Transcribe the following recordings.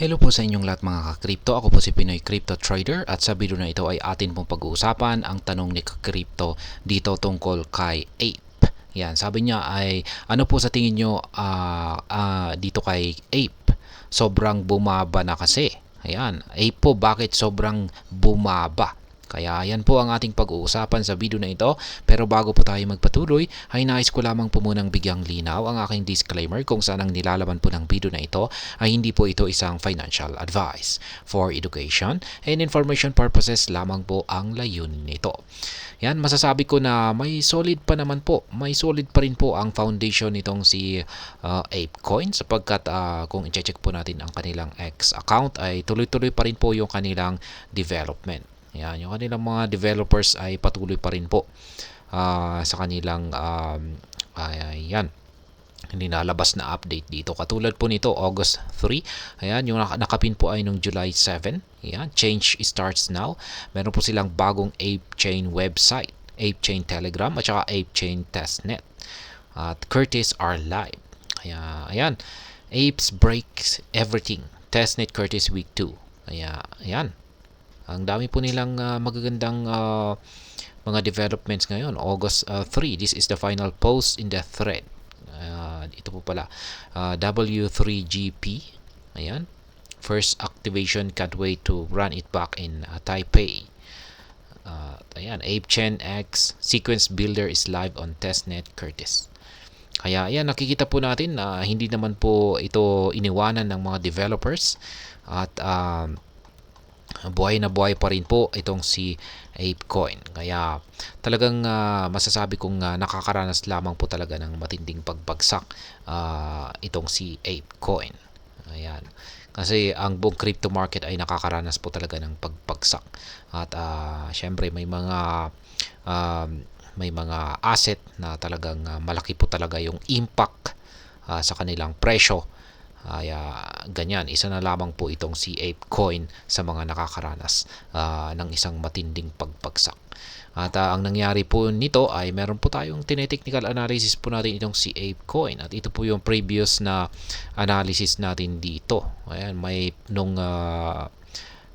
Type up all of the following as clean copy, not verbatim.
Hello po sa inyong lahat mga ka-crypto. Ako po si Pinoy Crypto Trader at sa video na ito ay atin pong pag-uusapan ang tanong ni ka-crypto dito tungkol kay Ape. Yan, sabi niya ay ano po sa tingin nyo dito kay Ape? Sobrang bumaba na kasi. Ayan, Ape po bakit sobrang bumaba? Kaya yan po ang ating pag-uusapan sa video na ito. Pero bago po tayo magpatuloy, ay nais ko lamang po munang bigyang linaw ang aking disclaimer kung saan ang nilalaman po ng video na ito ay hindi po ito isang financial advice. For education and information purposes lamang po ang layunin nito. Yan, masasabi ko na may solid pa naman po. May solid pa rin po ang foundation nitong si ApeCoin sapagkat kung i-check po natin ang kanilang X account ay tuloy-tuloy pa rin po yung kanilang development. Yan, yung kanilang mga developers ay patuloy pa rin po sa kanilang ayan, hindi nalabas na update dito. Katulad po nito, August 3. Ayan, yung nakapin po ay nung July 7. Ayan, change starts now. Meron po silang bagong ApeChain website, ApeChain Telegram, at saka ApeChain Testnet. At Curtis are live. Ayan, Apes breaks everything. Testnet Curtis Week 2. Ayan. Ang dami po nilang magagandang mga developments ngayon. August 3, this is the final post in the thread. Ito po pala, W3GP. Ayan. First activation, can't wait to run it back in Taipei. Ayan, ApeChain X Sequence Builder is live on Testnet Curtis. Kaya ayan, nakikita po natin na hindi naman po ito iniwanan ng mga developers at buhay na buhay pa rin po itong si ApeCoin. Kaya talagang masasabi kong nakakaranas lamang po talaga ng matinding pagbagsak itong si ApeCoin. Ayan. Kasi ang buong crypto market ay nakakaranas po talaga ng pagbagsak. At syempre may mga asset na talagang malaki po talaga yung impact sa kanilang presyo. Ganyan, isa na lamang po itong si ApeCoin sa mga nakakaranas ng isang matinding pagbagsak. At ang nangyari po nito ay meron po tayong tinetechnical analysis po natin itong si ApeCoin. At ito po yung previous na analysis natin dito. Ayan,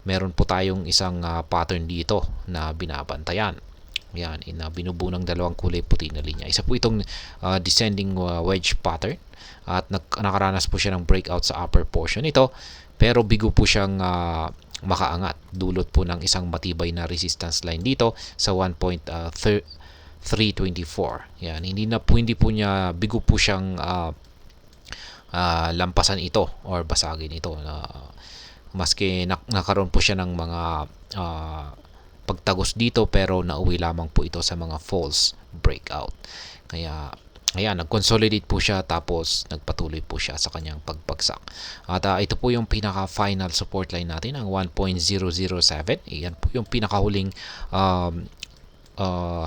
meron po tayong isang pattern dito na binabantayan. Yan, binubuo ng dalawang kulay puti na linya. Isa po itong descending wedge pattern at nakaranas po siya ng breakout sa upper portion nito, pero bigo po siyang makaangat dulot po ng isang matibay na resistance line dito sa 1.324. Yan, hindi po niya bigo po siyang lampasan ito or basagin ito. Maski nakaroon po siya ng mga pagtagos dito, pero nauwi lamang po ito sa mga false breakout. Kaya ayan, nag-consolidate po siya tapos nagpatuloy po siya sa kanyang pagbagsak. At ito po yung pinaka-final support line natin, ang 1.007. Ayan po yung pinakahuling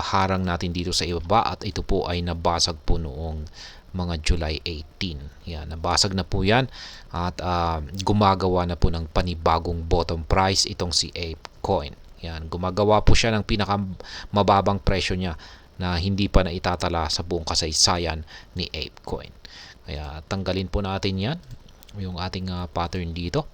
harang natin dito sa ibaba at ito po ay nabasag po noong mga July 18. Yan, nabasag na po yan at gumagawa na po ng panibagong bottom price itong si ApeCoin. Yan, gumagawa po siya ng pinakamababang presyo niya na hindi pa na itatala sa buong kasaysayan ni ApeCoin. Kaya tanggalin po natin yan, yung ating pattern dito.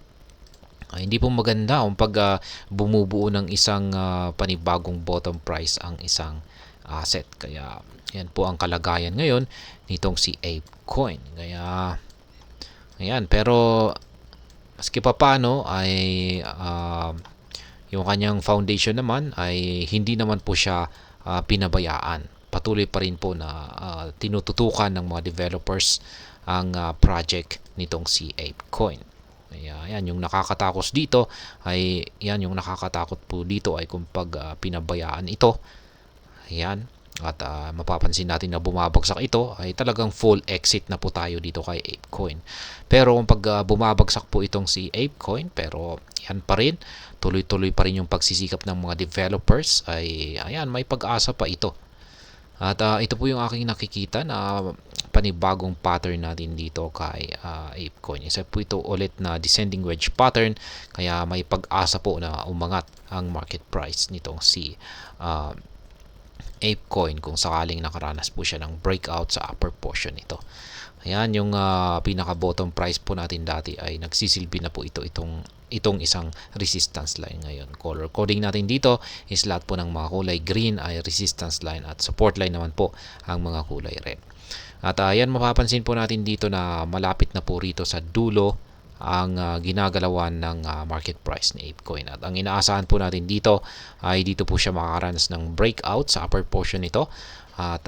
Hindi po maganda kung pag bumubuo ng isang panibagong bottom price ang isang asset. Kaya yan po ang kalagayan ngayon nitong si ApeCoin. Kaya ayan, pero maski pa paano ay yung kanyang foundation naman ay hindi naman po siya pinabayaan. Patuloy pa rin po na tinututukan ng mga developers ang project nitong si ApeCoin. Ayan, yung nakakatakot dito ay kung pag pinabayaan ito. Ayan, at mapapansin natin na bumabagsak ito ay talagang full exit na po tayo dito kay ApeCoin. Pero kung pag bumabagsak po itong si ApeCoin, pero yan pa rin, tuloy-tuloy pa rin yung pagsisikap ng mga developers, ay ayan, may pag-asa pa ito. At ito po yung aking nakikita na panibagong pattern natin dito kay ApeCoin. Isa po ito ulit na descending wedge pattern, kaya may pag-asa po na umangat ang market price nitong si ApeCoin kung sakaling nakaranas po siya ng breakout sa upper portion nito. Ayan, yung pinaka-bottom price po natin dati ay nagsisilbi na po itong isang resistance line ngayon. Color coding natin dito is lahat po ng mga kulay green ay resistance line at support line naman po ang mga kulay red. At ayan, mapapansin po natin dito na malapit na po rito sa dulo ang ginagalawan ng market price ni ApeCoin. At ang inaasahan po natin dito ay dito po siya makakaranas ng breakout sa upper portion nito. At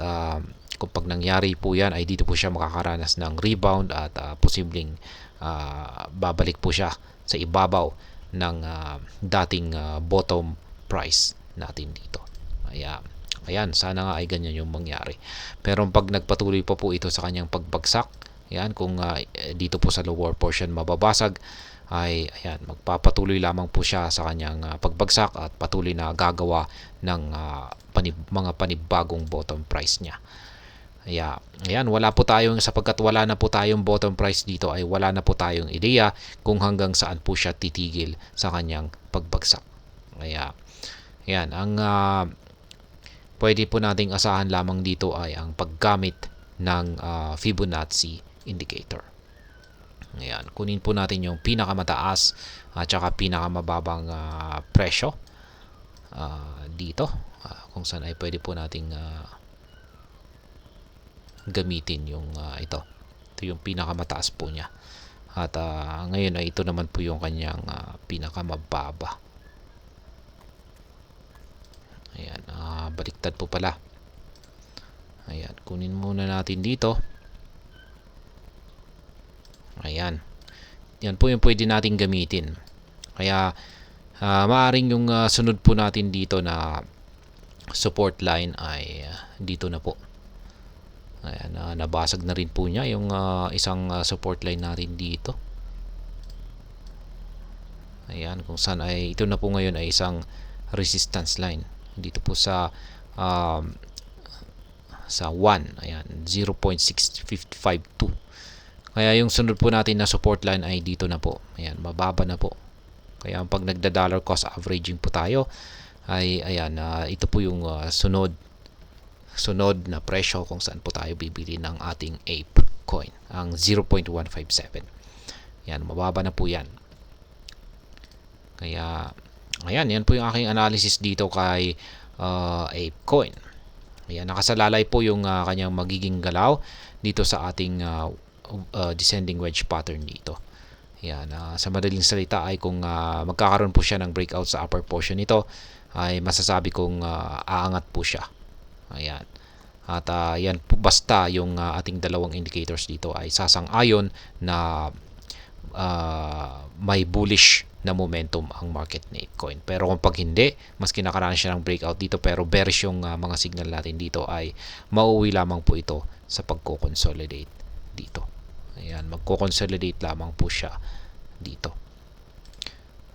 kung pag nangyari po yan ay dito po siya makakaranas ng rebound at posibleng babalik po siya sa ibabaw ng dating bottom price natin dito. Ayan, sana nga ay ganyan yung mangyari. Pero pag nagpatuloy pa po ito sa kanyang pagbagsak, ayan, kung dito po sa lower portion mababasag, ay ayan, magpapatuloy lamang po siya sa kanyang pagbagsak at patuloy na gagawa ng mga panibagong bottom price niya. Ayan, sapagkat wala na po tayong bottom price dito ay wala na po tayong ideya kung hanggang saan po siya titigil sa kanyang pagbagsak. Ayan, ang pwede po nating asahan lamang dito ay ang paggamit ng Fibonacci indicator. Ayan, kunin po natin yung pinakamataas at saka pinakamababang presyo dito kung saan ay pwede po nating gamitin yung ito yung pinakamataas po niya. At ngayon ay ito naman po yung kanyang pinakamababa. Ayan, baliktad po pala. Ayan, kunin muna natin dito. Ayan, yan po yung pwede nating gamitin. Kaya maaaring yung sunod po natin dito na support line ay dito na po. Ayan, nabasag na rin po niya yung isang support line natin dito. Ayan, kung saan ay ito na po ngayon ay isang resistance line dito po sa 1. Ayan, 0.6552. Kaya yung sunod po natin na support line ay dito na po. Ayan, mababa na po. Kaya pag nagda-dollar cost averaging po tayo ay ayan, ito po yung sunod na presyo kung saan po tayo bibili ng ating ApeCoin, ang 0.157. Yan, mababa na po yan. Kaya ayan, yan po yung aking analysis dito kay ApeCoin. Ayan, nakasalalay po yung kanyang magiging galaw dito sa ating descending wedge pattern dito. Ayan, sa madaling salita ay kung magkakaroon po siya ng breakout sa upper portion nito ay masasabi kong aangat po siya. Ayan. At yan po, basta yung ating dalawang indicators dito ay sasang-ayon na may bullish na momentum ang market ni ApeCoin. Pero kung pag hindi, mas kinakaranas siya ng breakout dito pero bearish yung mga signal natin dito ay mauwi lamang po ito sa pagko-consolidate dito. Ayan, magko-consolidate lamang po siya dito.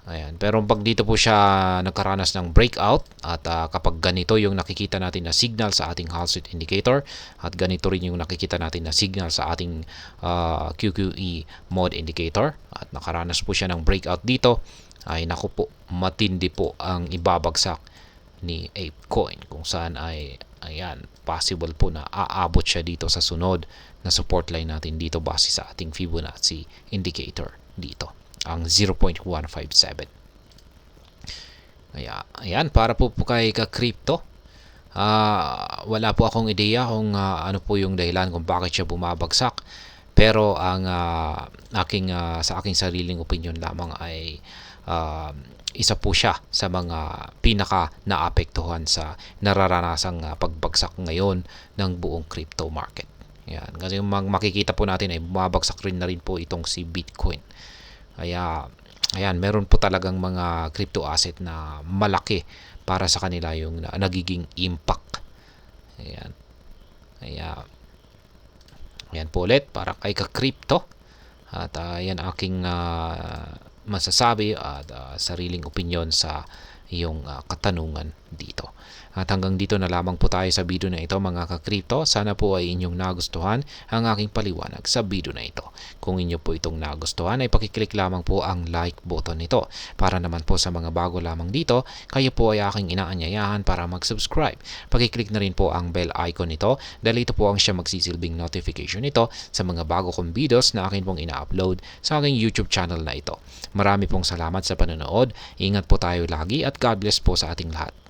Ayan, pero pag dito po siya nagkaranas ng breakout at kapag ganito yung nakikita natin na signal sa ating Hall Street indicator at ganito rin yung nakikita natin na signal sa ating QQE mode indicator at nakaranas po siya ng breakout dito, ay naku po, matindi po ang ibabagsak ni ApeCoin kung saan ay ayan, possible po na aabot siya dito sa sunod na support line natin dito base sa ating Fibonacci indicator dito, ang 0.157. Ayan, para po kay ka-crypto, wala po akong ideya kung ano po yung dahilan kung bakit siya bumabagsak. Pero ang sa aking sariling opinion lamang ay isa po siya sa mga pinaka naapektuhan sa nararanasang pagbagsak ngayon ng buong crypto market. Yan, kasi makikita po natin ay bumabagsak rin na rin po itong si Bitcoin. Kaya ayan, meron po talagang mga crypto asset na malaki para sa kanila yung nagiging impact. Ayan. Kaya ayan po ulit para kay ka-crypto. At yan aking masasabi at sariling opinion sa iyong katanungan dito. At hanggang dito na lamang po tayo sa video na ito mga ka-crypto. Sana po ay inyong nagustuhan ang aking paliwanag sa video na ito. Kung inyo po itong nagustuhan ay pakiclick lamang po ang like button nito. Para naman po sa mga bago lamang dito, kayo po ay aking inaanyayahan para mag-subscribe. Pakiclick na rin po ang bell icon nito dahil ito po ang siya magsisilbing notification nito sa mga bago kong videos na akin pong ina-upload sa aking YouTube channel na ito. Marami pong salamat sa panonood. Ingat po tayo lagi at God bless po sa ating lahat.